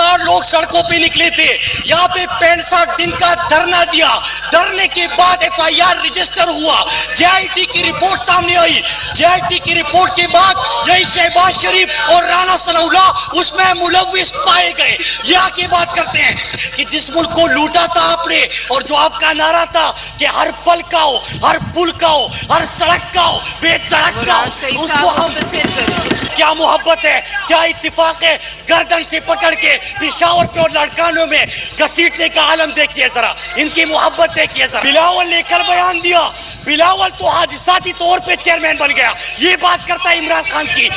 हजार लोग सड़कों पे निकले थे। यहाँ पे 65 दिन का धरना दिया। धरने के बाद FIR रजिस्टर हुआ। JIT की रिपोर्ट सामने आई। JIT की रिपोर्ट के बाद यही शहबाज शरीफ और राणा सनाउल्लाह उसमें मुलविस पाए गए। ये आके बात करते हैं कि जिस मुल्क को लूटा था आपने, और जो आपका नारा था कि हर पल का हो, हर पुल का हो, हर सड़क का हो, बेधड़क का हो, उसको हम क्या मोहब्बत है, क्या इत्तेफाक है, गर्दन से पकड़ के पिशावर पे और लड़कानों में घसीटने का आलम देखिए जरा, इनकी मोहब्बत देखिए जरा। बिलावल ने कल बयान दिया, बिलावल तो हादसाती तौर पे चेयरमैन बन गया। ये बात करता है इमरान खान की।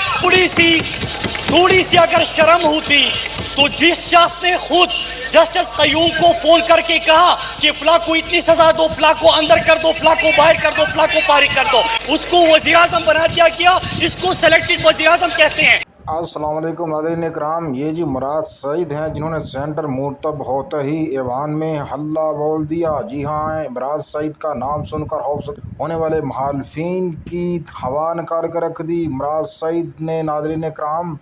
थोड़ी सी अगर शर्म होती तो जिस शख्स ने खुद जस्टिस कयूम को फोन करके कहा कि फला को इतनी सजा दो, फला को अंदर कर दो, फला को बाहर कर दो, फला को फारिग कर दो, उसको वज़ीर आज़म बना दिया गया। इसको सेलेक्टेड वज़ीर आज़म कहते हैं। अस्सलाम वालेकुम नाज़रीन इकराम, ये जी मुराद सईद हैं जिन्होंने सेंटर मुर्तब होते ही ऐवान में हल्ला बोल दिया। जी हाँ, मुराद सईद का नाम सुनकर खौफ होने वाले मुखालिफिन की हवा निकाल कर रख दी। मुराद सईद ने नाज़रीन इकराम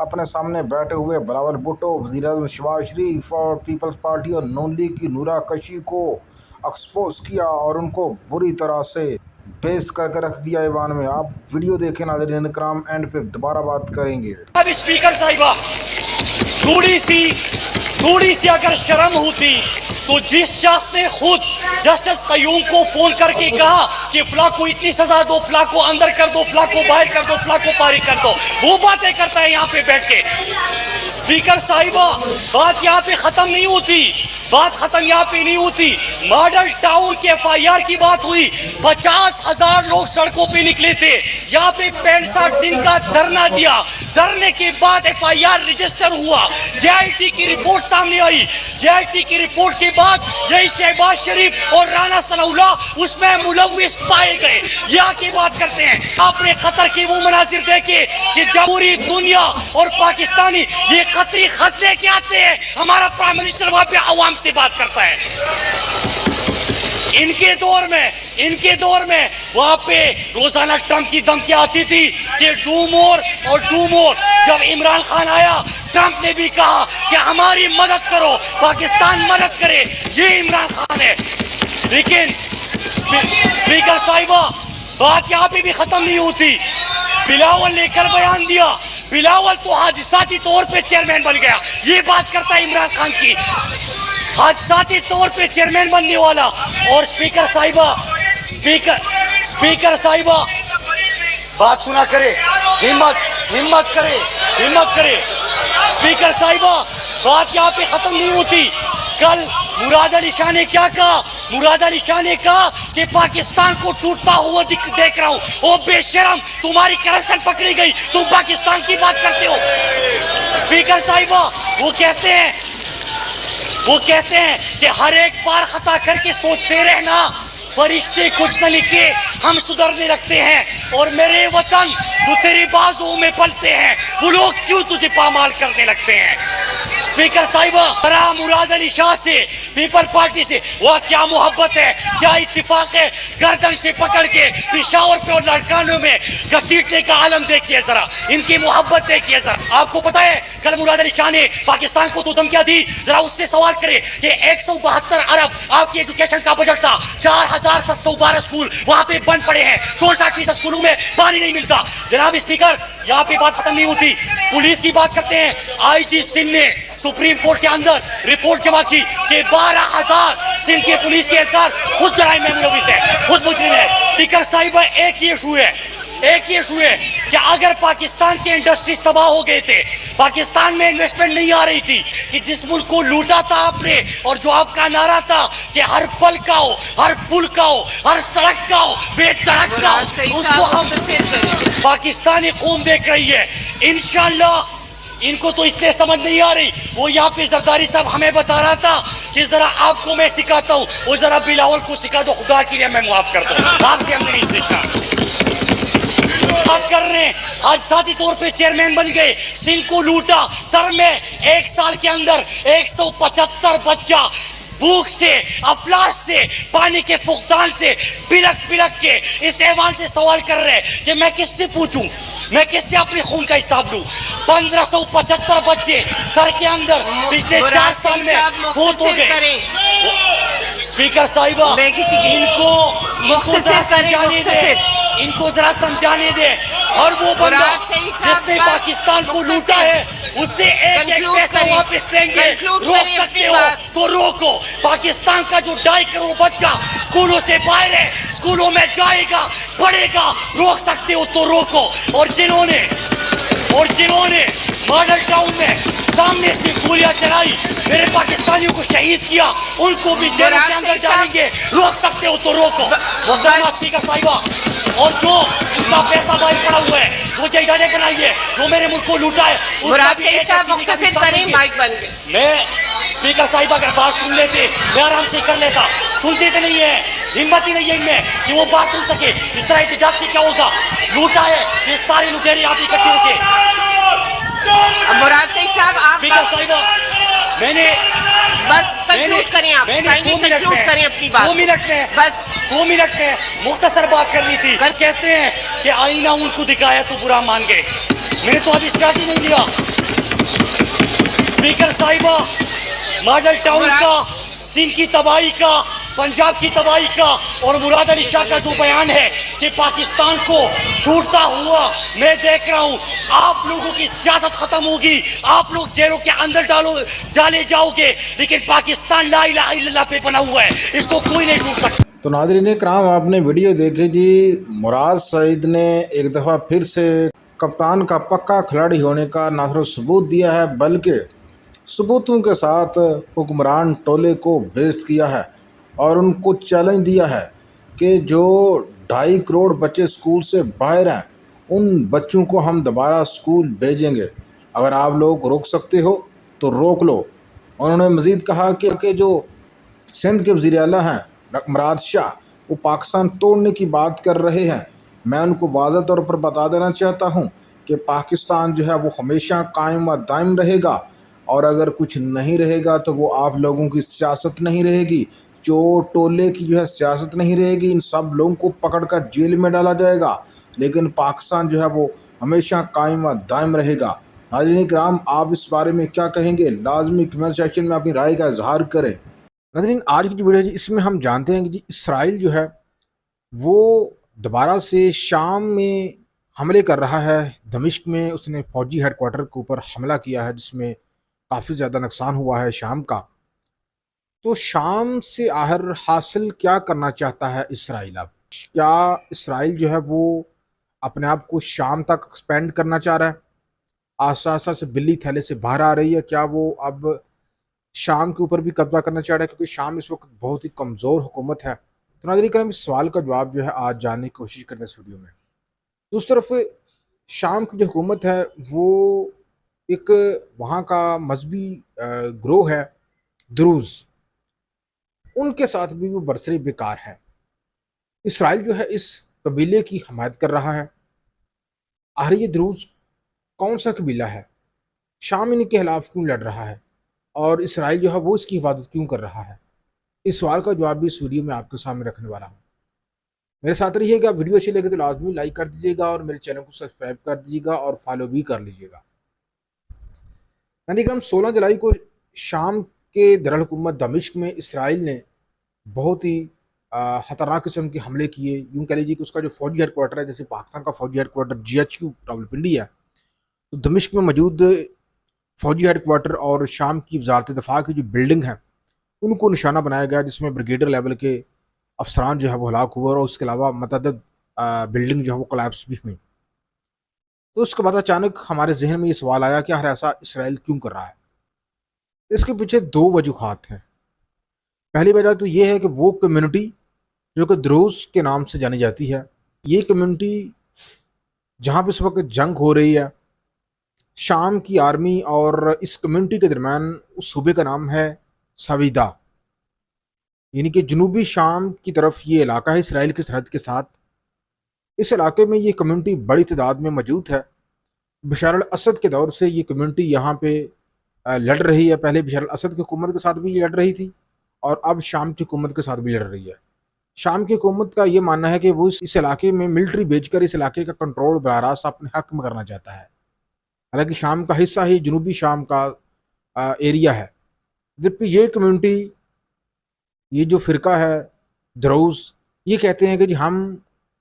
अपने सामने बैठे हुए बिलावल भुट्टो, वज़ीर-ए-आज़म शहबाज शरीफ और पीपल्स पार्टी और नून लीग की नूरा कशी को एक्सपोज किया और उनको बुरी तरह से पेश करके रख दिया ऐवान में। आप वीडियो देखें नाज़रीन इकराम, एंड पे दोबारा बात करेंगे। अब स्पीकर साहिबा, थोड़ी सी अगर शर्म होती तो जिस शख्स ने खुद जस्टिस कयूम को फोन करके कहा कि फला को इतनी सजा दो, फला को अंदर कर दो, फला को बाहर कर दो, फला को फारिग कर दो, वो बातें करता है यहाँ पे बैठ के। स्पीकर साहिबा, बात यहाँ पे खत्म नहीं होती, बात खत्म यहाँ पे नहीं होती। मॉडल टाउन के FIR की बात हुई, 50,000 लोग सड़कों पे निकले थे। यहाँ पे 65 दिन का धरना दिया। धरने के बाद FIR रजिस्टर हुआ। JIT की रिपोर्ट सामने आई। JIT की रिपोर्ट के बाद यही शहबाज शरीफ और राणा सनाउल्लाह उसमें मुलविस पाए गए। ये आके बात करते हैं। आपने कतर के वो मनाजिर देखे कि जब पूरी दुनिया और पाकिस्तानी ये कतरी खत लेके आते हैं, हमारा प्राइम मिनिस्टर वहां पे अवाम से बात करता है। इनके दौर में वहां पे रोजाना ट्रंप की धमकियां आती थी कि डू मोर और डू मोर। जब इमरान खान आया, ट्रंप ने भी कहा कि हमारी मदद करो, पाकिस्तान मदद करे। ये इमरान खान है। लेकिन स्पीकर साहिबा, बात यहाँ पे भी खत्म नहीं होती। बिलावल ने कल बयान दिया, बिलावल तो हादसाती तौर पे चेयरमैन बन गया। ये बात करता है इमरान खान की। हादसाती तौर पे चेयरमैन बनने वाला। और स्पीकर साहिबा बात सुना करे, हिम्मत करे। स्पीकर साहिबा, बात यहाँ पे खत्म नहीं होती। कल मुराद अली शाह ने क्या कहा? मुराद अली शाह ने कहा कि पाकिस्तान को टूटता हुआ देख रहा हूँ। ओ बेशरम, तुम्हारी करप्शन पकड़ी गई, तुम पाकिस्तान की बात करते हो। स्पीकर साहिबा, वो कहते हैं कि हर एक बार खता करके सोचते रहना, फरिश्ते कुछ न लिखे, हम सुधरने लगते हैं। और मेरे वतन जो तेरी बाजुओं में पलते हैं, वो लोग क्यों तुझे पामाल करने लगते हैं? स्पीकर साहिबा, बड़ा मुराद अली शाह से, पीपल पार्टी से, वह क्या मोहब्बत है, क्या इत्तेफाक है, गर्दन से पकड़ के पिशावर पे और लड़कानों में घसीटने का आलम देखिए जरा, इनकी मोहब्बत देखिए जरा। आपको पता है कल मुराद अली शाह ने पाकिस्तान को तो धमकियां दी। जरा उससे सवाल करें कि 172 अरब आपकी एजुकेशन का बजट था, 4,712 स्कूल वहां पे बंद पड़े हैं, 64% स्कूलों में पानी नहीं मिलता। जनाब स्पीकर, यहाँ पे बात खत्म नहीं होती। पुलिस की बात करते हैं। IG सिंह ने सुप्रीम कोर्ट के अंदर रिपोर्ट जमा की कि 12,000 सिंध के पुलिस के एहलकार खुद जराइम में मुलविस है, खुद मुजरिम है। स्पीकर साहिबा, एक ही इशू है कि अगर पाकिस्तान के इंडस्ट्रीज तबाह हो गए थे, पाकिस्तान में इन्वेस्टमेंट नहीं आ रही थी, कि जिस मुल्क को लूटा था आपने, और जो आपका नारा था कि हर पल का हो, हर पुल का हो, हर सड़क का हो, बेधड़क का हो, उसको हम पाकिस्तानी कौम देख रही है। इंशाअल्लाह इनको तो इसलिए समझ नहीं आ रही। वो यहाँ पे जरदारी साहब हमें बता रहा था कि जरा आपको मैं सिखाता हूँ, वो जरा बिलावल को सिखा दो, खुदा के लिए मैं माफ कर दूं, आपसे हमने नहीं सीखा। बात कर रहे हैं, हादसाती तौर पे चेयरमैन बन गए, सिंध को लूटा। तर में 1 साल के अंदर 175 बच्चा भूख से, अफलास से, पानी के फुकदान से बिलक के इस ऐवान से सवाल कर रहे हैं कि मैं किससे पूछूं, मैं किससे अपने खून का हिसाब लूं? 1575 बच्चे घर के अंदर पिछले 4 साल में फौत हो गए। स्पीकर साहिबा, इनको जरा समझाने दे, इनको जरा समझाने दे। और वो बंदा जिसने पाकिस्तान को लूटा है उससे एक एक पैसा वापस लेंगे। रोक सकते हो तो रोको। पाकिस्तान का जो 2.5 करोड़ बच्चा स्कूलों से बाहर है, स्कूलों में जाएगा, पढ़ेगा, रोक सकते हो तो रोको। और जिन्होंने मॉडल टाउन में सामने से गोलियां चलाई, मेरे पाकिस्तानियों को शहीद किया, उनको भी जेल के अंदर डालेंगे। रोक सकते हो तो रोको। मोहतरमा स्पीकर साहिबा, और जो इतना पैसा बाहर पड़ा हुआ है, वो जगह बनाइए, जो मेरे मुल्क को लूटा है, उसका भी एक मैं स्पीकर साहिबा अगर बात सुन लेते मैं आराम से कर लेता। सुनते तो नहीं है, हिम्मत ही नहीं है इनमें कि वो बात सुन सके। इस तरह एहतजाज से क्या होगा? लूटा है, ये सारे लुटेरे यहाँ पे इकट्ठे होके। मुराद सईद साहब, आप स्पीकर साहिबा, मैंने बस कंक्लूड करें, आप काइंडली कंक्लूड करें अपनी बात। 2 मिनट में बस 2 मिनट में मुख्तसर बात करनी थी। कहते हैं कि आईना उनको दिखाया तो बुरा मान गए। मैंने तो अभी स्टार्ट ही नहीं दिया। स्पीकर साहिबा, मॉडल टाउन का, सिंध की तबाही का, पंजाब की तबाही का और मुराद अली शाह का जो बयान है कि पाकिस्तान को टूटता हुआ मैं देख रहा हूँ, आप लोगों की सियासत खत्म होगी, आप लोग जेलों के अंदर डाले जाओगे, लेकिन पाकिस्तान ला इलाहा इल्लल्लाह पे बना हुआ है, इसको कोई नहीं टूट सकता। तो नाज़रीन कराम, आपने वीडियो देखी जी। मुराद सईद ने एक दफ़ा फिर से कप्तान का पक्का खिलाड़ी होने का ना सिर्फ सबूत दिया है, बल्कि सबूतों के साथ हुक्मरान टोले को बेइज्जत किया है और उनको चैलेंज दिया है कि जो 2.5 करोड़ बच्चे स्कूल से बाहर हैं, उन बच्चों को हम दोबारा स्कूल भेजेंगे। अगर आप लोग रोक सकते हो तो रोक लो। उन्होंने मज़ीद कहा कि जो सिंध के वज़ीर आला हैं मुराद शाह, वो पाकिस्तान तोड़ने की बात कर रहे हैं। मैं उनको वाज़ह तौर पर बता देना चाहता हूँ कि पाकिस्तान जो है वो हमेशा कायम व दायम रहेगा, और अगर कुछ नहीं रहेगा तो वो आप लोगों की सियासत नहीं रहेगी, चोर टोले की जो है सियासत नहीं रहेगी। इन सब लोगों को पकड़ कर जेल में डाला जाएगा, लेकिन पाकिस्तान जो है वो हमेशा कायम व दायम रहेगा। नाज़रीन किराम, आप इस बारे में क्या कहेंगे? लाजमी कमेंट सेक्शन में अपनी राय का इजहार करें। नाज़रीन, आज की जो वीडियो है जी, इसमें हम जानते हैं कि जी इसराइल जो है वो दोबारा से शाम में हमले कर रहा है। दमिश्क में उसने फ़ौजी हेडक्वार्टर के ऊपर हमला किया है, जिसमें काफ़ी ज़्यादा नुकसान हुआ है शाम का। तो शाम से आखिर हासिल क्या करना चाहता है इसराइल? अब क्या इसराइल जो है वो अपने आप को शाम तक एक्सपेंड करना चाह रहा है? आसा से बिल्ली थैले से बाहर आ रही है। क्या वो अब शाम के ऊपर भी कब्जा करना चाह रहा है? क्योंकि शाम इस वक्त बहुत ही कमज़ोर हुकूमत है। तो नाज़रीन करम, इस सवाल का जवाब जो है आज जानने की कोशिश करते हैं इस वीडियो में। दूसरी तरफ शाम की जो हुकूमत है वो एक वहाँ का मजहबी ग्रोह है द्रूज़, उनके साथ भी वो बरसरे बेकार है। इसराइल जो है इस कबीले की हमायत कर रहा है। आखिर ये द्रूज़ कौन सा कबीला है? शाम इनके खिलाफ क्यों लड़ रहा है? और इसराइल जो है वो इसकी हिफाजत क्यों कर रहा है? इस सवाल का जवाब भी इस वीडियो में आपके सामने रखने वाला हूँ। मेरे साथ रहिएगा। वीडियो अच्छी लगे तो लाजमी लाइक कर दीजिएगा और मेरे चैनल को सब्सक्राइब कर दीजिएगा और फॉलो भी कर लीजिएगा। यानी कि हम 16 जुलाई को शाम के दरअल-हुकूमत दमिश्क में इसराइल ने बहुत ही खतरनाक किस्म के हमले किए। यूँ कह लीजिए कि उसका जो फ़ौजी हेडक्वार्टर है, जैसे पाकिस्तान का फ़ौजी हेडक्वार्टर GHQ रावलपिंडी है, तो दमिश्क में मौजूद फ़ौजी हेडक्वार्टर और शाम की वजारत दफ़ा की जो बिल्डिंग है उनको निशाना बनाया गया, जिसमें ब्रिगेडियर लेवल के अफसरान जो है वो हलाक हुए और उसके अलावा मतअद्दद बिल्डिंग जो है वो कोलैप्स भी हुई। तो उसके बाद अचानक हमारे जहन में ये सवाल आया कि यार ऐसा इसराइल क्यों कर रहा है? इसके पीछे 2 वजूहात हैं। पहली वजह तो ये है कि वो कम्युनिटी जो कि द्रूज़ के नाम से जानी जाती है, ये कम्युनिटी जहाँ पे इस वक्त जंग हो रही है, शाम की आर्मी और इस कम्युनिटी के दरमियान, उस सूबे का नाम है सवीदा, यानी कि जनूबी शाम की तरफ ये इलाका है इसराइल की सरहद के साथ। इस इलाके में ये कम्युनिटी बड़ी तादाद में मौजूद है। बशर अल असद के दौर से ये कम्युनिटी यहाँ पे लड़ रही है। पहले बशर अल असद की हुकूमत के साथ भी ये लड़ रही थी और अब शाम की हुकूमत के साथ भी लड़ रही है। شام کی حکومت کا یہ ماننا ہے کہ وہ اس علاقے میں ملٹری بھیج کر اس علاقے کا کنٹرول براہ راست اپنے حق میں کرنا چاہتا ہے، حالانکہ شام کا حصہ ہی جنوبی شام کا ایریا ہے، جبکہ یہ کمیونٹی، یہ جو فرقہ ہے دروز، یہ کہتے ہیں کہ جی ہم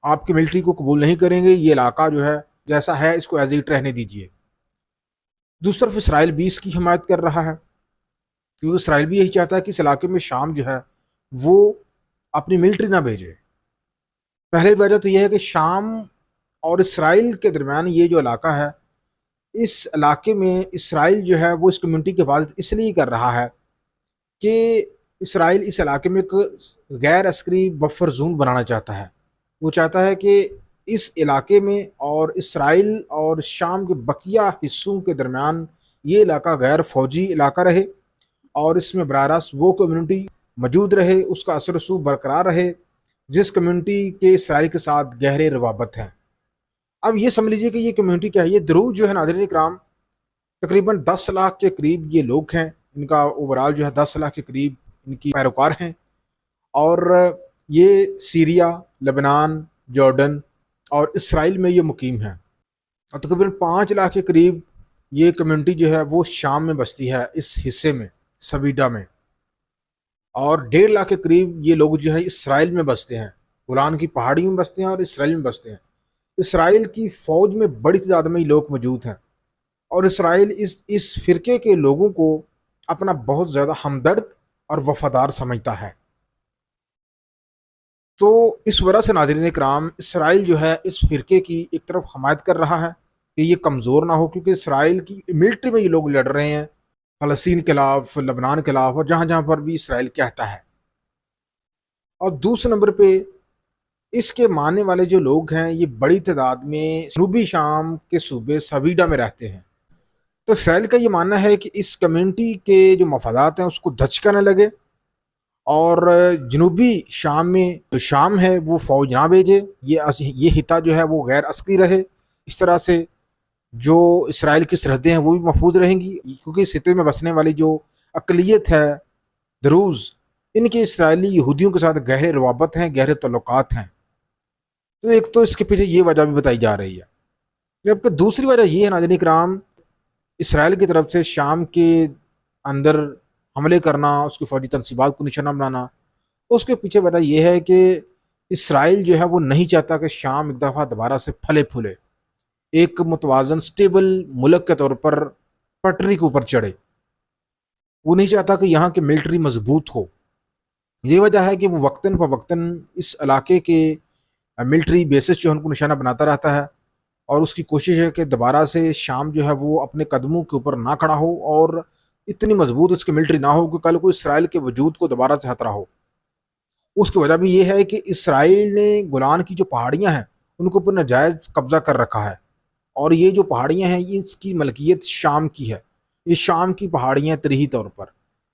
آپ کی ملٹری کو قبول نہیں کریں گے، یہ علاقہ جو ہے جیسا ہے اس کو ایز اٹ رہنے دیجیے۔ دوسری طرف اسرائیل بھی اس کی حمایت کر رہا ہے، کیونکہ اسرائیل بھی یہی چاہتا ہے کہ اس علاقے میں شام جو ہے وہ اپنی ملٹری نہ بھیجے۔ پہلی وجہ تو یہ ہے کہ شام اور اسرائیل کے درمیان یہ جو علاقہ ہے، اس علاقے میں اسرائیل جو ہے وہ اس کمیونٹی کی حفاظت اس لیے کر رہا ہے کہ اسرائیل اس علاقے میں ایک غیر عسکری بفر زون بنانا چاہتا ہے۔ وہ چاہتا ہے کہ اس علاقے میں اور اسرائیل اور شام کے بقیہ حصوں کے درمیان یہ علاقہ غیر فوجی علاقہ رہے، اور اس میں براہ راست وہ کمیونٹی موجود رہے، اس کا اثر و رسوخ برقرار رہے جس کمیونٹی کے اسرائیل کے ساتھ گہرے روابط ہیں۔ اب یہ سمجھ لیجیے کہ یہ کمیونٹی کیا ہے۔ یہ دروز جو ہے ناظرین کرام، تقریباً 10 لاکھ کے قریب یہ لوگ ہیں، ان کا اوورال جو ہے 10 لاکھ کے قریب ان کی پیروکار ہیں، اور یہ سیریا، لبنان، جارڈن اور اسرائیل میں یہ مقیم ہیں، اور تقریباً 5 لاکھ کے قریب یہ کمیونٹی جو ہے وہ شام میں بستی ہے، اس حصے میں سویڈا میں، اور 1.5 لاکھ کے قریب یہ لوگ جو ہے اسرائیل میں بستے ہیں، گولان کی پہاڑیوں میں بستے ہیں اور اسرائیل میں بستے ہیں۔ اسرائیل کی فوج میں بڑی تعداد میں یہ لوگ موجود ہیں، اور اسرائیل اس فرقے کے لوگوں کو اپنا بہت زیادہ ہمدرد اور وفادار سمجھتا ہے۔ تو اس وجہ سے ناظرین کرام، اسرائیل جو ہے اس فرقے کی ایک طرف حمایت کر رہا ہے کہ یہ کمزور نہ ہو، کیونکہ اسرائیل کی ملٹری میں یہ لوگ لڑ رہے ہیں فلسطین کے خلاف، لبنان کے خلاف، اور جہاں جہاں پر بھی اسرائیل کہتا ہے۔ اور دوسرے نمبر پہ اس کے ماننے والے جو لوگ ہیں یہ بڑی تعداد میں جنوبی شام کے صوبے سویڈا میں رہتے ہیں۔ تو اسرائیل کا یہ ماننا ہے کہ اس کمیونٹی کے جو مفادات ہیں اس کو دھچکا نہ لگے، اور جنوبی شام میں جو شام ہے وہ فوج نہ بھیجے، یہ خطہ جو ہے وہ غیر عسکری رہے۔ اس طرح سے جو اسرائیل کی سرحدیں ہیں وہ بھی محفوظ رہیں گی، کیونکہ اس خطے میں بسنے والی جو اقلیت ہے دروز، ان کے اسرائیلی یہودیوں کے ساتھ گہرے روابط ہیں، گہرے تعلقات ہیں۔ تو ایک تو اس کے پیچھے یہ وجہ بھی بتائی جا رہی ہے، جبکہ دوسری وجہ یہ ہے ناظرین کرام، اسرائیل کی طرف سے شام کے اندر حملے کرنا، اس کی فوجی تنصیبات کو نشانہ بنانا، اس کے پیچھے وجہ یہ ہے کہ اسرائیل جو ہے وہ نہیں چاہتا کہ شام ایک دفعہ دوبارہ سے پھلے پھولے، ایک متوازن سٹیبل ملک کے طور پر پٹری کے اوپر چڑھے۔ وہ نہیں چاہتا کہ یہاں کی ملٹری مضبوط ہو۔ یہ وجہ ہے کہ وہ وقتاً فوقتاً اس علاقے کے ملٹری بیسز جو ہے ان کو نشانہ بناتا رہتا ہے، اور اس کی کوشش ہے کہ دوبارہ سے شام جو ہے وہ اپنے قدموں کے اوپر نہ کھڑا ہو، اور اتنی مضبوط اس کی ملٹری نہ ہو کہ کل کو اسرائیل کے وجود کو دوبارہ سے خطرہ ہو۔ اس کی وجہ بھی یہ ہے کہ اسرائیل نے گولان کی جو پہاڑیاں ہیں ان کے اوپر ناجائز قبضہ کر رکھا ہے، اور یہ جو پہاڑیاں ہیں یہ اس کی ملکیت شام کی ہے، یہ شام کی پہاڑیاں تاریخی طور پر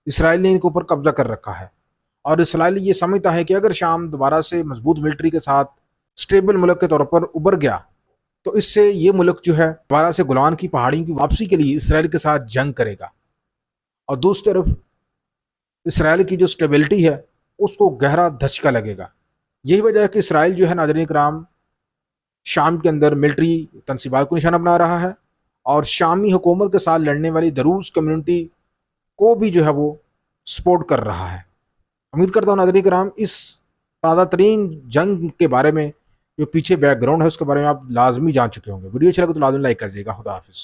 اسرائیل نے ان کے اوپر قبضہ کر رکھا ہے، اور اسرائیل یہ سمجھتا ہے کہ اگر شام دوبارہ سے مضبوط ملٹری کے ساتھ سٹیبل ملک کے طور پر ابھر گیا تو اس سے یہ ملک جو ہے دوبارہ سے گولان کی پہاڑیوں کی واپسی کے لیے اسرائیل کے ساتھ جنگ کرے گا، اور دوسری طرف اسرائیل کی جو سٹیبلٹی ہے اس کو گہرا دھچکا لگے گا۔ یہی وجہ ہے کہ اسرائیل جو ہے ناظرین کرام شام کے اندر ملٹری تنصیبات کو نشانہ بنا رہا ہے، اور شامی حکومت کے ساتھ لڑنے والی دروز کمیونٹی کو بھی جو ہے وہ سپورٹ کر رہا ہے۔ امید کرتا ہوں ناظرین کرام اس تازہ ترین جنگ کے بارے میں جو پیچھے بیک گراؤنڈ ہے اس کے بارے میں آپ لازمی جان چکے ہوں گے۔ ویڈیو اچھا لگے تو لازمی لائک کر دیجیے گا۔ خدا حافظ۔